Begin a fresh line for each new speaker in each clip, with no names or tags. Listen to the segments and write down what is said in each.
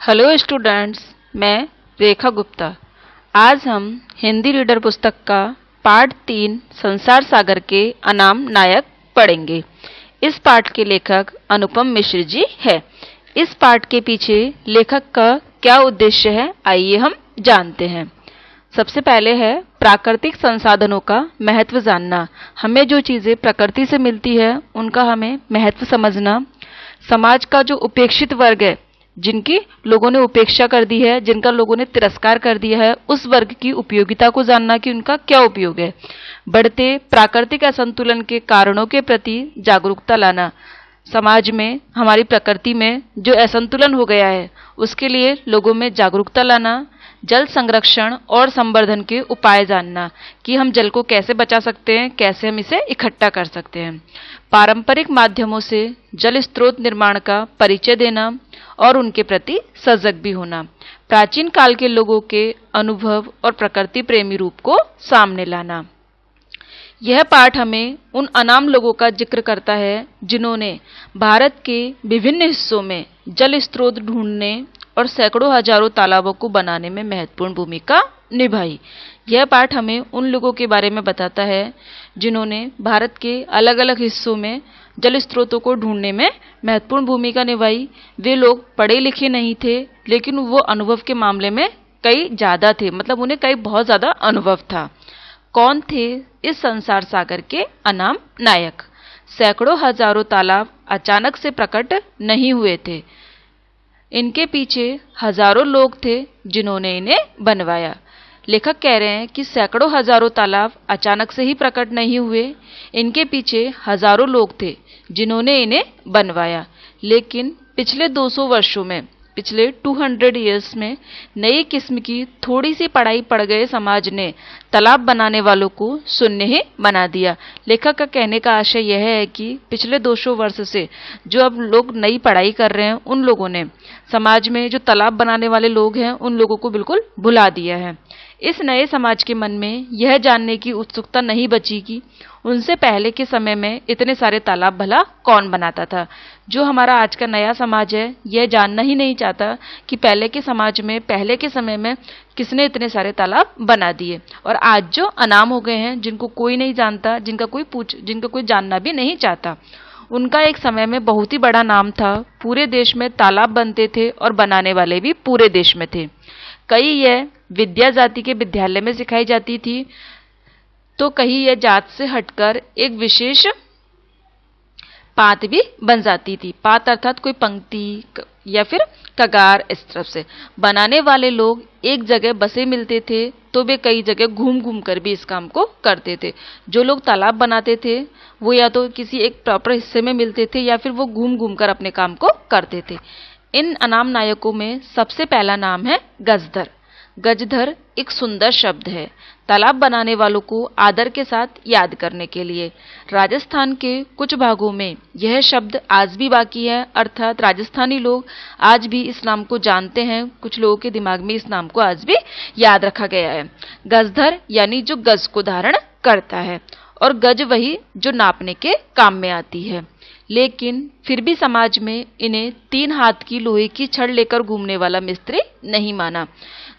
Hello students, मैं रेखा गुप्ता। आज हम हिंदी रीडर पुस्तक का पाठ 3 संसार सागर के अनाम नायक पढ़ेंगे। इस पाठ के लेखक अनुपम मिश्र जी है। इस पाठ के पीछे लेखक का क्या उद्देश्य है, आइए हम जानते हैं। सबसे पहले है प्राकृतिक संसाधनों का महत्व जानना। हमें जो चीज़ें प्रकृति से मिलती है उनका हमें महत्व समझना। समाज का जो उपेक्षित वर्ग है, जिनकी लोगों ने उपेक्षा कर दी है, जिनका लोगों ने तिरस्कार कर दिया है, उस वर्ग की उपयोगिता को जानना कि उनका क्या उपयोग है। बढ़ते प्राकृतिक असंतुलन के कारणों के प्रति जागरूकता लाना। समाज में, हमारी प्रकृति में जो असंतुलन हो गया है उसके लिए लोगों में जागरूकता लाना। जल संरक्षण और संवर्धन के उपाय जानना कि हम जल को कैसे बचा सकते हैं, कैसे हम इसे इकट्ठा कर सकते हैं। पारंपरिक माध्यमों से जल स्रोत निर्माण का परिचय देना और उनके प्रति सजग भी होना। प्राचीन काल के लोगों के अनुभव और प्रकृति प्रेमी रूप को सामने लाना। यह पाठ हमें उन अनाम लोगों का जिक्र करता है जिन्होंने भारत के विभिन्न हिस्सों में जल स्रोत ढूंढने और सैकड़ों हजारों तालाबों को बनाने में महत्वपूर्ण भूमिका निभाई। यह पाठ हमें उन लोगों के बारे में बताता है जिन्होंने भारत के अलग अलग हिस्सों में जल स्रोतों को ढूंढने में महत्वपूर्ण भूमिका निभाई। वे लोग पढ़े लिखे नहीं थे, लेकिन वो अनुभव के मामले में कई ज़्यादा थे, मतलब उन्हें कई बहुत ज़्यादा अनुभव था। कौन थे इस संसार सागर के अनाम नायक? सैकड़ों हजारों तालाब अचानक से प्रकट नहीं हुए थे। इनके पीछे हजारों लोग थे जिन्होंने इन्हें बनवाया। लेखक कह रहे हैं कि सैकड़ों हजारों तालाब अचानक से ही प्रकट नहीं हुए, इनके पीछे हजारों लोग थे जिन्होंने इन्हें बनवाया। लेकिन पिछले 200 वर्षों में, पिछले 200 ईयर्स में नई किस्म की थोड़ी सी पढ़ाई पड़ गए समाज ने तालाब बनाने वालों को शून्य ही बना दिया। लेखक का कहने का आशय यह है कि पिछले 200 वर्ष से जो अब लोग नई पढ़ाई कर रहे हैं, उन लोगों ने समाज में जो तालाब बनाने वाले लोग हैं उन लोगों को बिल्कुल भुला दिया है। इस नए समाज के मन में यह जानने की उत्सुकता नहीं बची कि उनसे पहले के समय में इतने सारे तालाब भला कौन बनाता था। जो हमारा आज का नया समाज है यह जानना ही नहीं चाहता कि पहले के समाज में, पहले के समय में किसने इतने सारे तालाब बना दिए। और आज जो अनाम हो गए हैं, जिनको कोई नहीं जानता, जिनका कोई जानना भी नहीं चाहता, उनका एक समय में बहुत ही बड़ा नाम था। पूरे देश में तालाब बनते थे और बनाने वाले भी पूरे देश में थे। कई यह विद्या जाति के विद्यालय में सिखाई जाती थी, तो कहीं यह जात से हटकर एक विशेष पात भी बन जाती थी। पात अर्थात कोई पंक्ति या फिर कगार। इस तरफ से बनाने वाले लोग एक जगह बसे मिलते थे तो वे कई जगह घूम घूम कर भी इस काम को करते थे। जो लोग तालाब बनाते थे वो या तो किसी एक प्रॉपर हिस्से में मिलते थे या फिर वो घूम घूम कर अपने काम को करते थे। इन अनाम नायकों में सबसे पहला नाम है गजधर। गजधर एक सुंदर शब्द है तालाब बनाने वालों को आदर के साथ याद करने के लिए। राजस्थान के कुछ भागों में यह शब्द आज भी बाकी है, अर्थात राजस्थानी लोग आज भी इस नाम को जानते हैं। कुछ लोगों के दिमाग में इस नाम को आज भी याद रखा गया है। गजधर यानी जो गज को धारण करता है, और गज वही जो नापने के काम में आती है। लेकिन फिर भी समाज में इन्हें 3 हाथ की लोहे की छड़ लेकर घूमने वाला मिस्त्री नहीं माना।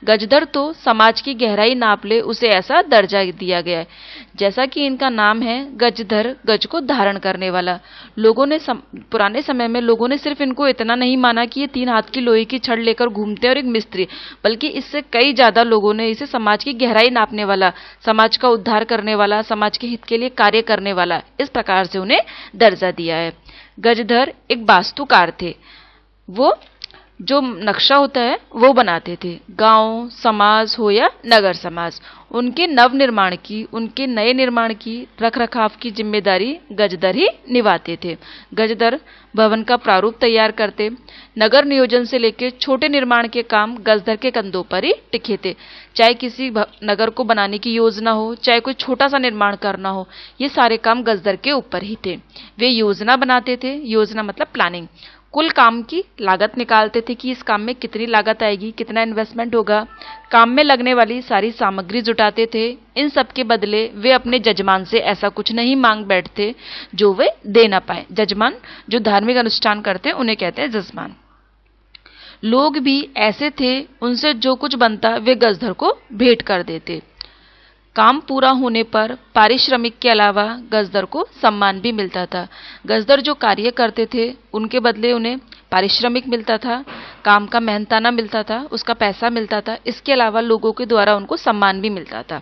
गजधर तो समाज की गहराई नाप ले उसे ऐसा दर्जा दिया गया है। जैसा कि इनका नाम है गजधर, गज को धारण करने वाला। लोगों ने पुराने समय में लोगों ने सिर्फ इनको इतना नहीं माना कि ये 3 हाथ की लोहे की छड़ लेकर घूमते हैं और एक मिस्त्री, बल्कि इससे कई ज्यादा लोगों ने इसे समाज की गहराई नापने वाला, समाज का उद्धार करने वाला, समाज के हित के लिए कार्य करने वाला, इस प्रकार से उन्हें दर्जा दिया है। गजधर एक वास्तुकार थे। वो जो नक्शा होता है वो बनाते थे। गांव समाज हो या नगर समाज, उनके नव निर्माण की, उनके नए निर्माण की, रख रखाव की जिम्मेदारी गजधर ही निभाते थे। गजधर भवन का प्रारूप तैयार करते। नगर नियोजन से लेकर छोटे निर्माण के काम गजधर के कंधों पर ही टिके थे। चाहे किसी नगर को बनाने की योजना हो, चाहे कोई छोटा सा निर्माण करना हो, ये सारे काम गजधर के ऊपर ही थे। वे योजना बनाते थे। योजना मतलब प्लानिंग। कुल काम की लागत निकालते थे कि इस काम में कितनी लागत आएगी, कितना इन्वेस्टमेंट होगा। काम में लगने वाली सारी सामग्री जुटाते थे। इन सब के बदले वे अपने जजमान से ऐसा कुछ नहीं मांग बैठते जो वे दे ना पाए। जजमान जो धार्मिक अनुष्ठान करते हैं उन्हें कहते हैं जजमान। लोग भी ऐसे थे, उनसे जो कुछ बनता वे गजधर को भेंट कर देते। काम पूरा होने पर पारिश्रमिक के अलावा गजदर को सम्मान भी मिलता था। गजदर जो कार्य करते थे उनके बदले उन्हें पारिश्रमिक मिलता था, काम का मेहनताना मिलता था, उसका पैसा मिलता था। इसके अलावा लोगों के द्वारा उनको सम्मान भी मिलता था।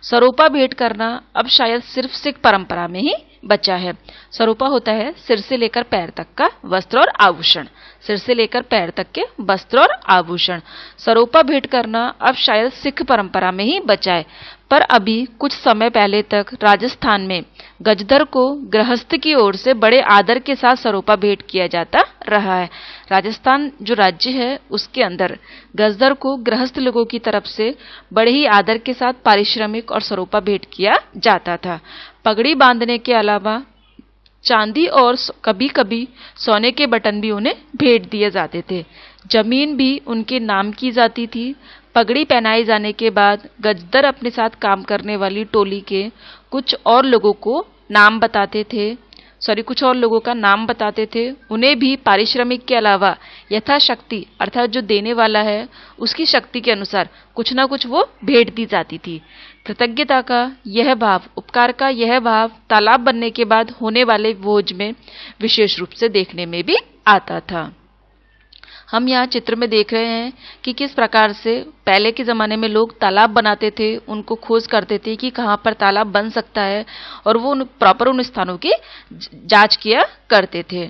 सरोपा भेंट करना अब शायद सिर्फ सिख परंपरा में ही बचा है। सरोपा होता है सिर से लेकर पैर तक का वस्त्र और आभूषण, सिर से लेकर पैर तक के वस्त्र और आभूषण। सरोपा भेंट करना अब शायद सिख परंपरा में ही बचा है, पर अभी कुछ समय पहले तक राजस्थान में गजधर को गृहस्थ की ओर से बड़े आदर के साथ सरोपा भेंट किया जाता रहा है। राजस्थान जो राज्य है उसके अंदर गजधर को गृहस्थ लोगों की तरफ से बड़े ही आदर के साथ पारिश्रमिक और सरोपा भेंट किया जाता था। पगड़ी बांधने के अलावा चांदी और कभी कभी सोने के बटन भी उन्हें भेंट दिए जाते थे। जमीन भी उनके नाम की जाती थी। पगड़ी पहनाए जाने के बाद गजदर अपने साथ काम करने वाली टोली के कुछ और लोगों का नाम बताते थे। उन्हें भी पारिश्रमिक के अलावा यथाशक्ति अर्थात जो देने वाला है उसकी शक्ति के अनुसार कुछ ना कुछ वो भेंट दी जाती थी। कृतज्ञता का यह भाव, उपकार का यह भाव तालाब बनने के बाद होने वाले भोज में विशेष रूप से देखने में भी आता था। हम यहाँ चित्र में देख रहे हैं कि किस प्रकार से पहले के ज़माने में लोग तालाब बनाते थे, उनको खोज करते थे कि कहाँ पर तालाब बन सकता है और वो उन स्थानों की जांच किया करते थे।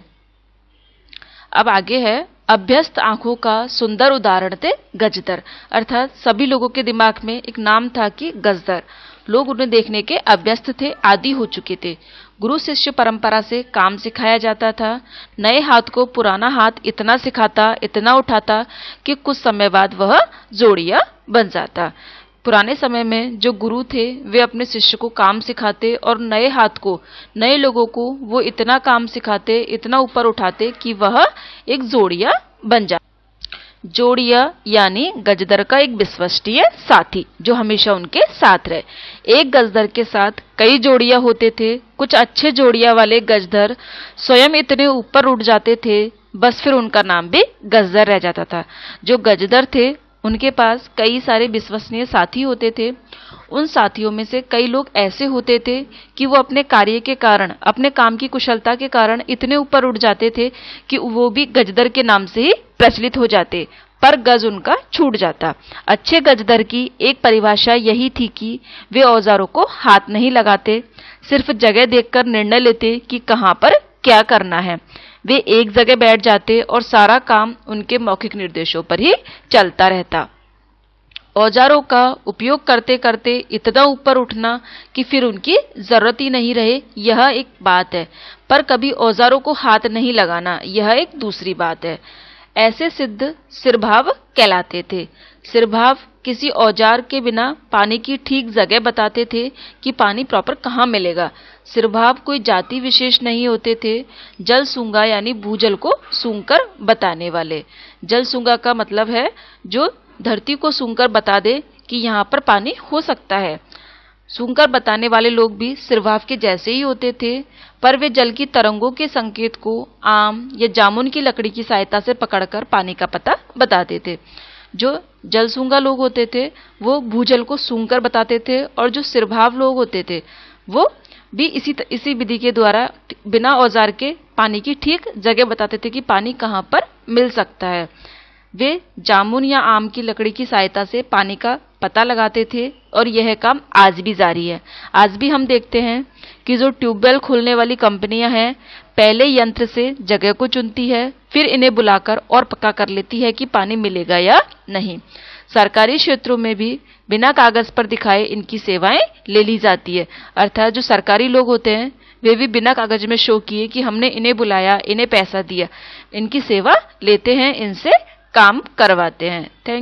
अब आगे है अभ्यस्त आंखों का सुंदर उदाहरण थे गजदर, अर्थात सभी लोगों के दिमाग में एक नाम था कि गजदर। लोग उन्हें देखने के अभ्यस्त थे, आदी हो चुके थे। गुरु शिष्य परंपरा से काम सिखाया जाता था। नए हाथ को पुराना हाथ इतना सिखाता, इतना उठाता कि कुछ समय बाद वह जोड़िया बन जाता। पुराने समय में जो गुरु थे वे अपने शिष्य को काम सिखाते और नए हाथ को, नए लोगों को वो इतना काम सिखाते, इतना ऊपर उठाते कि वह एक जोड़िया बन जाता। जोड़िया यानी गजदर का एक विश्वसनीय साथी जो हमेशा उनके साथ रहे। एक गजदर के साथ कई जोड़िया होते थे। कुछ अच्छे जोड़िया वाले गजदर स्वयं इतने ऊपर उठ जाते थे, बस फिर उनका नाम भी गजदर रह जाता था। जो गजदर थे उनके पास कई सारे विश्वसनीय साथी होते थे। उन साथियों में से कई लोग ऐसे होते थे कि वो अपने कार्य के कारण, अपने काम की कुशलता के कारण इतने ऊपर उठ जाते थे कि वो भी गजदर के नाम से ही प्रचलित हो जाते, पर गज उनका छूट जाता। अच्छे गजदर की एक परिभाषा यही थी कि वे औजारों को हाथ नहीं लगाते, सिर्फ जगह देखकर निर्णय लेते कि कहाँ पर क्या करना है। वे एक जगह बैठ जाते और सारा काम उनके मौखिक निर्देशों पर ही चलता रहता। औजारों का उपयोग करते करते इतना ऊपर उठना कि फिर उनकी जरूरत ही नहीं रहे, यह एक बात है, पर कभी औजारों को हाथ नहीं लगाना, यह एक दूसरी बात है। ऐसे सिद्ध सिरभाव कहलाते थे। सिरभाव किसी औजार के बिना पानी की ठीक जगह बताते थे कि पानी प्रॉपर कहाँ मिलेगा। सिरभाव कोई जाति विशेष नहीं होते थे। जल सूंगा यानी भूजल को सूंघकर बताने वाले। जल सूंगा का मतलब है जो धरती को सूंघकर बता दे कि यहाँ पर पानी हो सकता है। सूंघकर बताने वाले लोग भी सिरभाव के जैसे ही होते थे, पर वे जल की तरंगों के संकेत को आम या जामुन की लकड़ी की सहायता से पकड़कर पानी का पता बताते थे। जो जलसूंगा लोग होते थे वो भूजल को सूंघकर बताते थे, और जो सिरभाव लोग होते थे वो भी इसी विधि के द्वारा बिना औजार के पानी की ठीक जगह बताते थे कि पानी कहाँ पर मिल सकता है। वे जामुन या आम की लकड़ी की सहायता से पानी का पता लगाते थे, और यह काम आज भी जारी है। आज भी हम देखते हैं कि जो ट्यूबवेल खोलने वाली कंपनियां हैं, पहले यंत्र से जगह को चुनती है, फिर इन्हें बुलाकर और पक्का कर लेती है कि पानी मिलेगा या नहीं। सरकारी क्षेत्रों में भी बिना कागज पर दिखाए इनकी सेवाएं ले ली जाती है, अर्थात जो सरकारी लोग होते हैं वे भी बिना कागज में शो किए कि हमने इन्हें बुलाया, इन्हें पैसा दिया, इनकी सेवा लेते हैं, इनसे काम करवाते हैं। थैंक